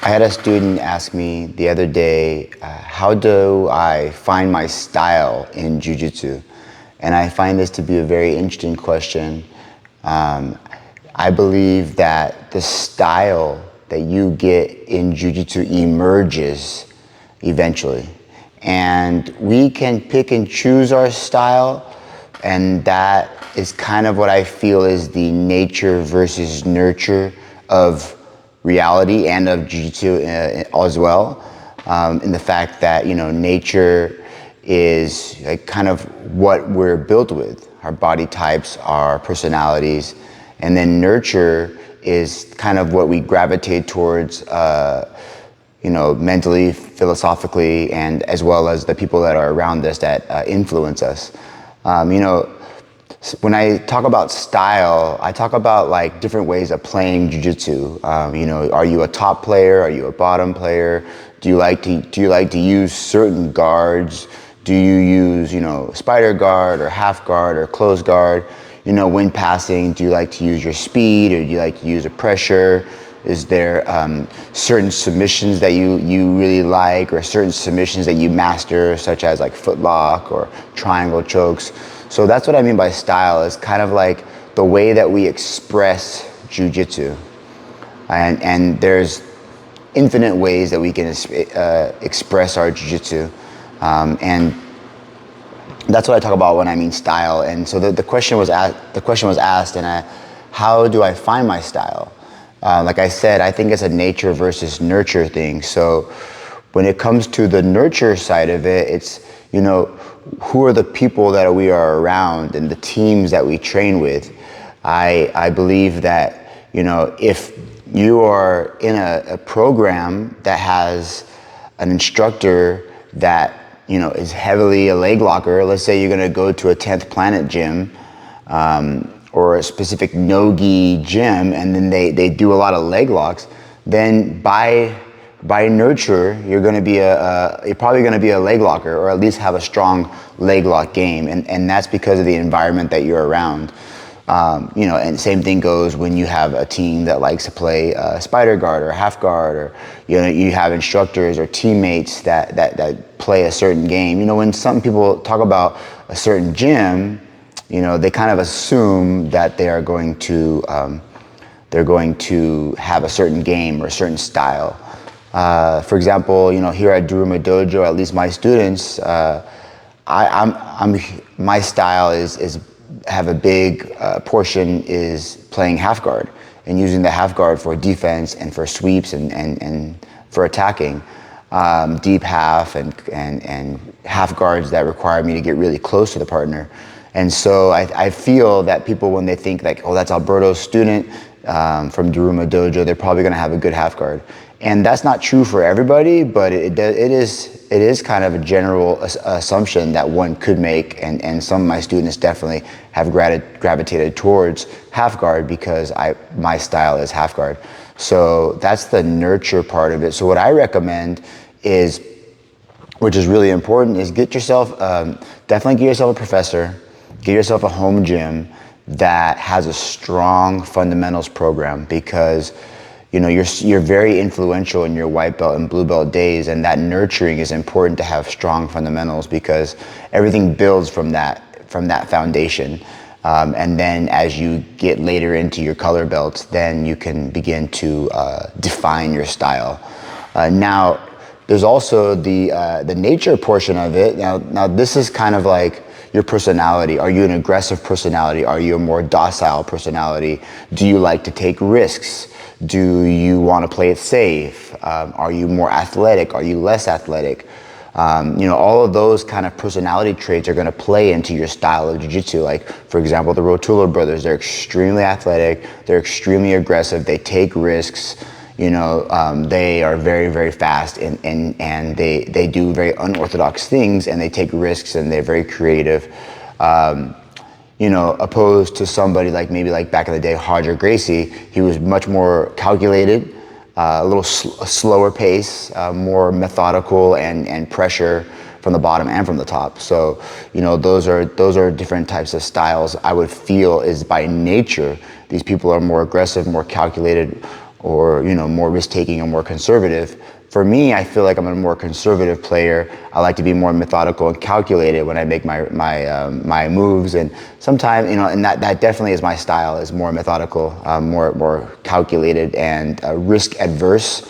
I had a student ask me the other day, how do I find my style in jiu-jitsu? And I find this to be a very interesting question. I believe that the style that you get in jiu-jitsu emerges eventually. And we can pick and choose our style, and that is kind of what I feel is the nature versus nurture of reality and of jiu-jitsu as well. In the fact that, you know, nature is like kind of what we're built with, our body types, our personalities, and then nurture is kind of what we gravitate towards, you know, mentally, philosophically, and as well as the people that are around us that influence us. You know, when I talk about style, I talk about like different ways of playing jiu-jitsu. You know, are you a top player? Are you a bottom player? Do you like to use certain guards? Do you use, you know, spider guard or half guard or closed guard? You know, when passing, do you like to use your speed, or do you like to use a pressure? Is there certain submissions that you really like, or certain submissions that you master, such as like footlock or triangle chokes? So that's what I mean by style. Is kind of like the way that we express jiu-jitsu. And there's infinite ways that we can express our jiu-jitsu. And that's what I talk about when I mean style. And so the question was asked, and how do I find my style? Like I said, I think it's a nature versus nurture thing. So when it comes to the nurture side of it, it's, you know, who are the people that we are around and the teams that we train with. I believe that, you know, if you are in a program that has an instructor that, you know, is heavily a leg locker, let's say you're gonna go to a 10th Planet gym, or a specific no-gi gym, and then they do a lot of leg locks, then by nurture, you're probably gonna be a leg locker, or at least have a strong leg lock game, and that's because of the environment that you're around. You know, and same thing goes when you have a team that likes to play spider guard or half guard, or, you know, you have instructors or teammates that play a certain game. You know, when some people talk about a certain gym, you know, they kind of assume that they're going to have a certain game or a certain style. For example, you know, here at Daruma Dojo, at least my students, my style is have a big portion is playing half guard and using the half guard for defense and for sweeps and for attacking. Deep half and half guards that require me to get really close to the partner. And so I feel that people, when they think like, oh, that's Alberto's student from Daruma Dojo, they're probably gonna have a good half guard. And that's not true for everybody, but it is kind of a general assumption that one could make, and some of my students definitely have gravitated towards half guard because my style is half guard. So that's the nurture part of it. So what I recommend is, which is really important, is get yourself, definitely get yourself a professor, get yourself a home gym that has a strong fundamentals program, because, you know, you're very influential in your white belt and blue belt days, and that nurturing is important to have strong fundamentals, because everything builds from that foundation. And then as you get later into your color belts, then you can begin to define your style. Now, there's also the nature portion of it. Now this is kind of like your personality. Are you an aggressive personality? Are you a more docile personality? Do you like to take risks? Do you want to play it safe? Are you more athletic? Are you less athletic? You know, all of those kind of personality traits are going to play into your style of jiu-jitsu. Like, for example, the Rotula brothers, they're extremely athletic, they're extremely aggressive, they take risks, you know, they are very, very fast, and they do very unorthodox things, and they take risks, and they're very creative. You know, opposed to somebody like maybe like back in the day, Roger Gracie, he was much more calculated, a little slower pace, more methodical, and pressure from the bottom and from the top. So, you know, those are different types of styles. I would feel is by nature, these people are more aggressive, more calculated, or more risk-taking or more conservative. For me, I feel like I'm a more conservative player. I like to be more methodical and calculated when I make my moves, and sometimes and that definitely is my style, is more methodical, more calculated and risk adverse,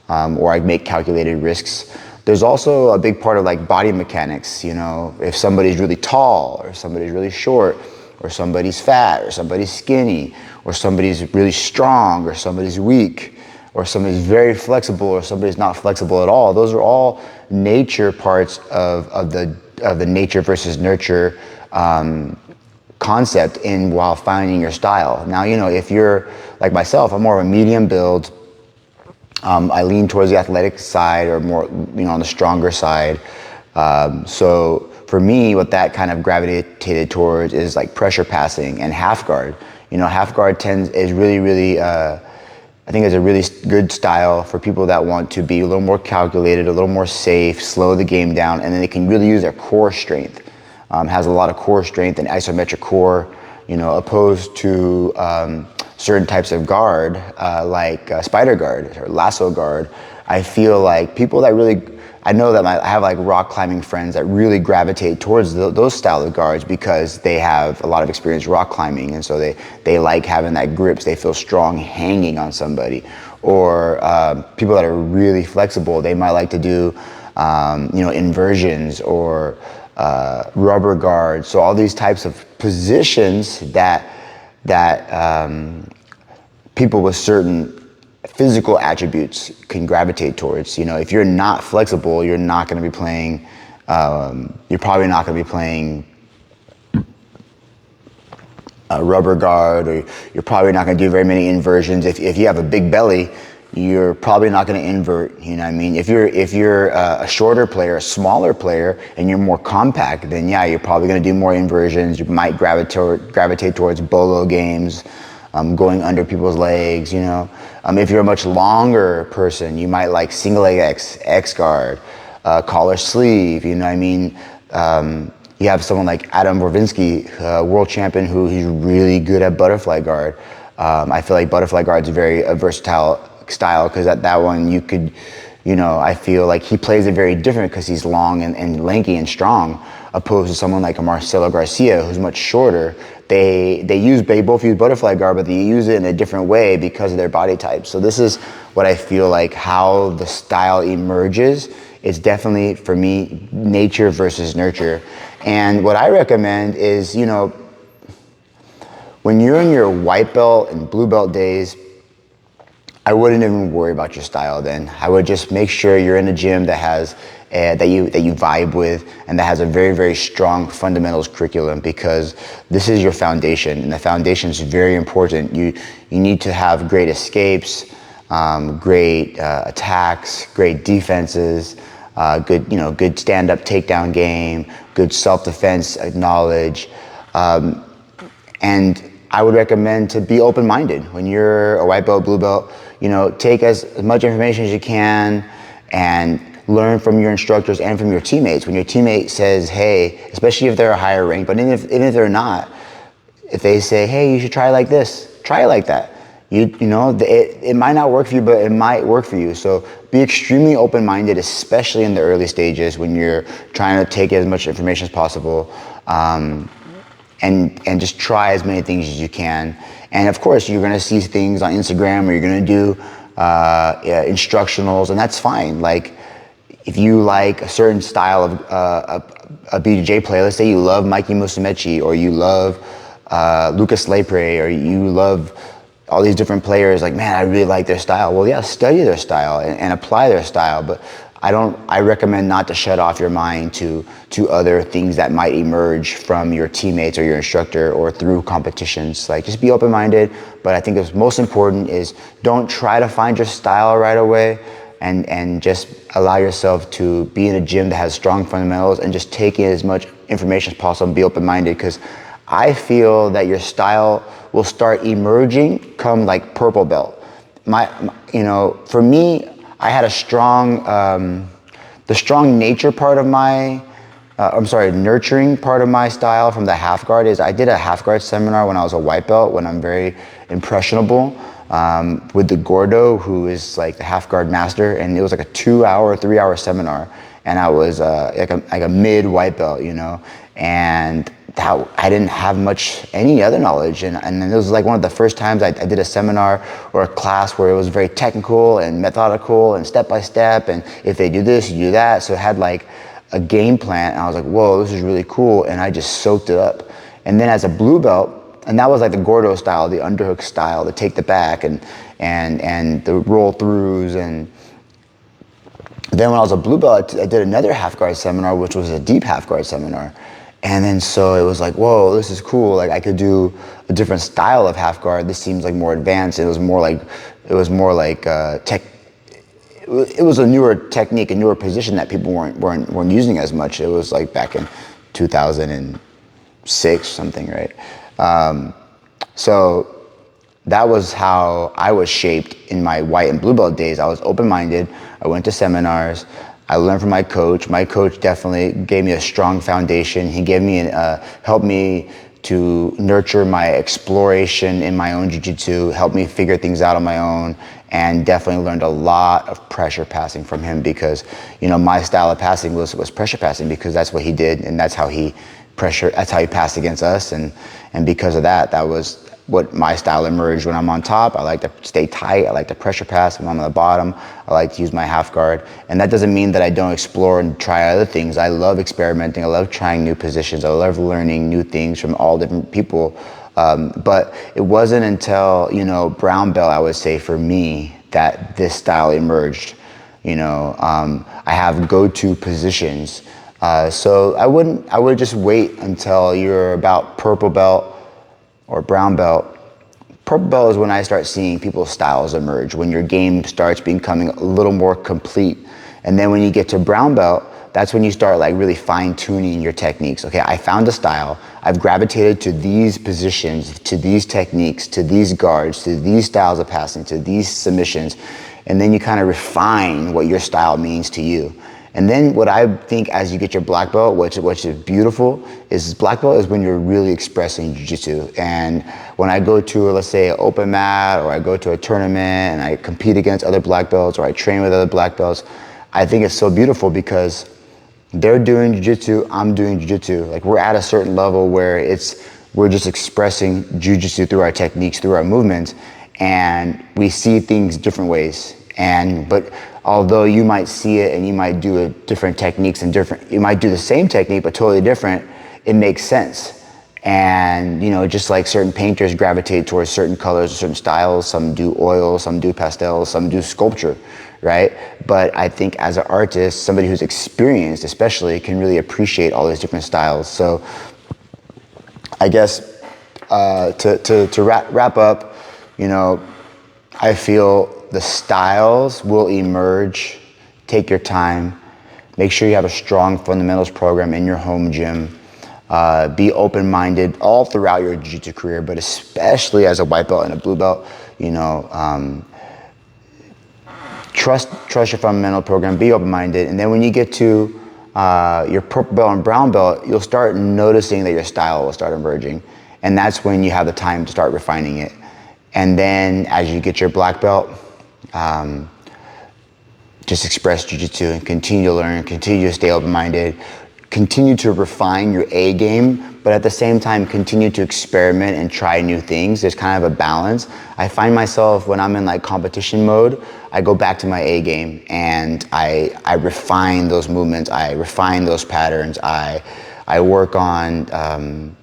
or I make calculated risks. There's also a big part of like body mechanics. If somebody's really tall or somebody's really short, or somebody's fat or somebody's skinny, or somebody's really strong or somebody's weak, or somebody's very flexible or somebody's not flexible at all. Those are all nature parts of the nature versus nurture concept while finding your style. Now, if you're like myself, I'm more of a medium build. I lean towards the athletic side, or more, on the stronger side. So for me, what that kind of gravitated towards is like pressure passing and half guard. Half guard is really, I think it's a really good style for people that want to be a little more calculated, a little more safe, slow the game down, and then they can really use their core strength. Has a lot of core strength and isometric core, opposed to certain types of guard, like spider guard or lasso guard. I feel like people that really, I know that I have like rock climbing friends that really gravitate towards those style of guards because they have a lot of experience rock climbing, and so they like having that grip. So they feel strong hanging on somebody. Or people that are really flexible, they might like to do inversions or rubber guards. So all these types of positions that people with certain physical attributes can gravitate towards. If you're not flexible, you're not going to be playing. You're probably not going to be playing a rubber guard, or you're probably not going to do very many inversions. If you have a big belly, you're probably not going to invert. You know what I mean? If you're a shorter player, a smaller player, and you're more compact, then yeah, you're probably going to do more inversions. You might gravitate towards bolo games. Going under people's legs, if you're a much longer person, you might like single leg X guard, collar sleeve, You have someone like Adam Borvinsky, world champion, he's really good at butterfly guard. I feel like butterfly guard is a very versatile style, because at that one you could, I feel like he plays it very different because he's long and lanky and strong, opposed to someone like a Marcelo Garcia, who's much shorter. They both use butterfly guard, but they use it in a different way because of their body type. So this is what I feel like how the style emerges. It's definitely, for me, nature versus nurture. And what I recommend is, when you're in your white belt and blue belt days, I wouldn't even worry about your style then. I would just make sure you're in a gym that has that you vibe with, and that has a very, very strong fundamentals curriculum, because this is your foundation, and the foundation is very important. You need to have great escapes, great attacks, great defenses, good stand-up takedown game, good self-defense knowledge, and I would recommend to be open-minded when you're a white belt, blue belt. Take as much information as you can and learn from your instructors and from your teammates. When your teammate says, hey, especially if they're a higher rank, but even if they're not, if they say, hey, you should try it like this, try it like that. It might not work for you, but it might work for you. So be extremely open-minded, especially in the early stages when you're trying to take as much information as possible, and just try as many things as you can. And of course, you're gonna see things on Instagram, or you're gonna do instructionals, and that's fine. Like, if you like a certain style of a BJJ player, let's say you love Mikey Musumeci, or you love Lucas Lepre, or you love all these different players, like, man, I really like their style. Well, yeah, study their style and apply their style, but I recommend not to shut off your mind to other things that might emerge from your teammates or your instructor or through competitions. Like, just be open-minded, but I think what's most important is don't try to find your style right away, and just allow yourself to be in a gym that has strong fundamentals, and just take in as much information as possible and be open-minded, because I feel that your style will start emerging come like purple belt. For me, I had a strong, the strong nature part of my, nurturing part of my style from the half guard is I did a half guard seminar when I was a white belt, when I'm very impressionable. with the Gordo, who is like the half guard master, and it was like a 2-hour, 3-hour seminar, and I was like a mid white belt, you know, and that I didn't have any other knowledge, and it was like one of the first times I did a seminar or a class where it was very technical and methodical and step by step, and if they do this, you do that. So it had like a game plan, and I was like, whoa, this is really cool, and I just soaked it up. And then as a blue belt, and that was like the Gordo style, the underhook style, the take the back and the roll throughs. And then when I was a blue belt, I did another half guard seminar, which was a deep half guard seminar. And then so it was like, whoa, this is cool. Like I could do a different style of half guard. This seems like more advanced. It was more like tech. It was a newer technique, a newer position that people weren't using as much. It was like back in 2006 something, right? So that was how I was shaped in my white and blue belt days. I was open-minded. I went to seminars. I learned from my coach. My coach definitely gave me a strong foundation. He gave me helped me to nurture my exploration in my own jiu-jitsu, helped me figure things out on my own, and definitely learned a lot of pressure passing from him, because, you know, my style of passing was pressure passing, because that's what he did, and that's how he passed against us, and because of that, that was what my style emerged. When I'm on top, I like to stay tight. I like to pressure pass. When I'm on the bottom, I like to use my half guard. And that doesn't mean that I don't explore and try other things. I love experimenting. I love trying new positions. I love learning new things from all different people. But it wasn't until, you know, brown belt, I would say, for me, that this style emerged. You know, I have go-to positions. So I would just wait until you're about purple belt or brown belt. Purple belt is when I start seeing people's styles emerge, when your game starts becoming a little more complete. And then when you get to brown belt, that's when you start like really fine tuning your techniques. Okay, I found a style. I've gravitated to these positions, to these techniques, to these guards, to these styles of passing, to these submissions. And then you kind of refine what your style means to you. And then what I think as you get your black belt, which is beautiful, is black belt is when you're really expressing jiu-jitsu. And when I go to, let's say, an open mat, or I go to a tournament and I compete against other black belts, or I train with other black belts, I think it's so beautiful because they're doing jiu-jitsu, I'm doing jiu-jitsu. Like we're at a certain level where we're just expressing jiu-jitsu through our techniques, through our movements, and we see things different ways. But although you might see it and you might do different techniques and you might do the same technique but totally different, it makes sense. And you know, just like certain painters gravitate towards certain colors or certain styles, some do oil, some do pastels, some do sculpture, right? But I think as an artist, somebody who's experienced especially can really appreciate all these different styles. So I guess to wrap up, you know, I feel the styles will emerge. Take your time. Make sure you have a strong fundamentals program in your home gym. Be open-minded all throughout your jiu-jitsu career, but especially as a white belt and a blue belt. You know, trust your fundamental program. Be open-minded, and then when you get to your purple belt and brown belt, you'll start noticing that your style will start emerging, and that's when you have the time to start refining it. And then as you get your black belt, just express jiu-jitsu and continue to learn, continue to stay open-minded, continue to refine your A game, but at the same time, continue to experiment and try new things. There's kind of a balance. I find myself when I'm in like competition mode, I go back to my A game and I refine those movements, I refine those patterns, I work on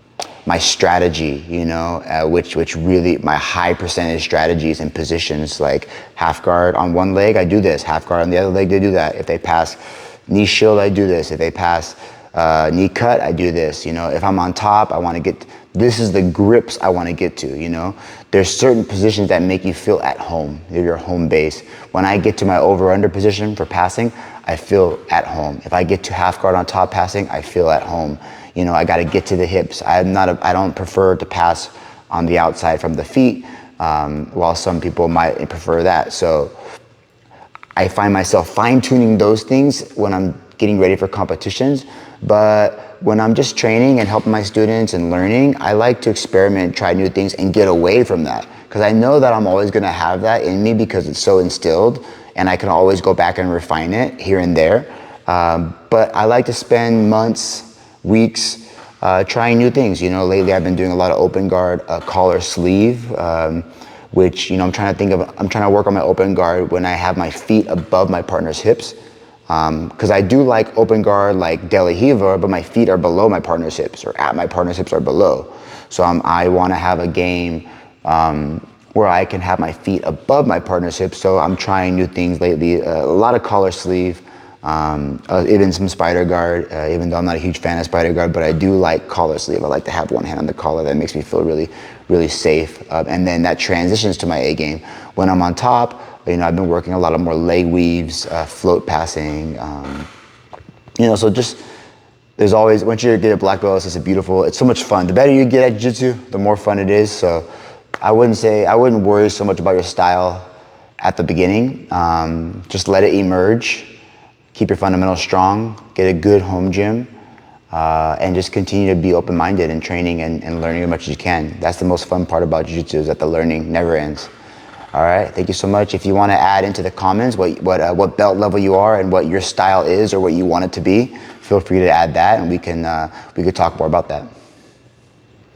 my strategy, you know, which really, my high percentage strategies and positions, like half guard on one leg, I do this. Half guard on the other leg, they do that. If they pass knee shield, I do this. If they pass knee cut, I do this. You know, if I'm on top, I want to get, this is the grips I want to get to, you know. There's certain positions that make you feel at home. They're your home base. When I get to my over-under position for passing, I feel at home. If I get to half guard on top passing, I feel at home. You know, I got to get to the hips. I don't prefer to pass on the outside from the feet, while some people might prefer that. So I find myself fine-tuning those things when I'm getting ready for competitions. But when I'm just training and helping my students and learning, I like to experiment, try new things, and get away from that. because I know that I'm always gonna have that in me because it's so instilled, and I can always go back and refine it here and there. But I like to spend months, weeks, trying new things. You know, lately I've been doing a lot of open guard, collar sleeve, which, you know, I'm trying to work on my open guard when I have my feet above my partner's hips. Because I do like open guard, like De La Riva, but my feet are below my partner's hips, or at my partner's hips are below. So I want to have a game where I can have my feet above my partner's hips. So I'm trying new things lately, a lot of collar sleeve, even some spider guard, even though I'm not a huge fan of spider guard, but I do like collar sleeve. I like to have one hand on the collar. That makes me feel really, really safe. And then that transitions to my A game. When I'm on top, you know, I've been working a lot of more leg weaves, float passing, you know, so just, there's always, once you get a black belt, it's just it's so much fun. The better you get at jiu-jitsu, the more fun it is. So I wouldn't worry so much about your style at the beginning. Just let it emerge. Keep your fundamentals strong, get a good home gym, and just continue to be open-minded in training and learning as much as you can. That's the most fun part about jiu-jitsu, is that the learning never ends. All right, thank you so much. If you want to add into the comments what belt level you are and what your style is or what you want it to be, feel free to add that, and we could talk more about that.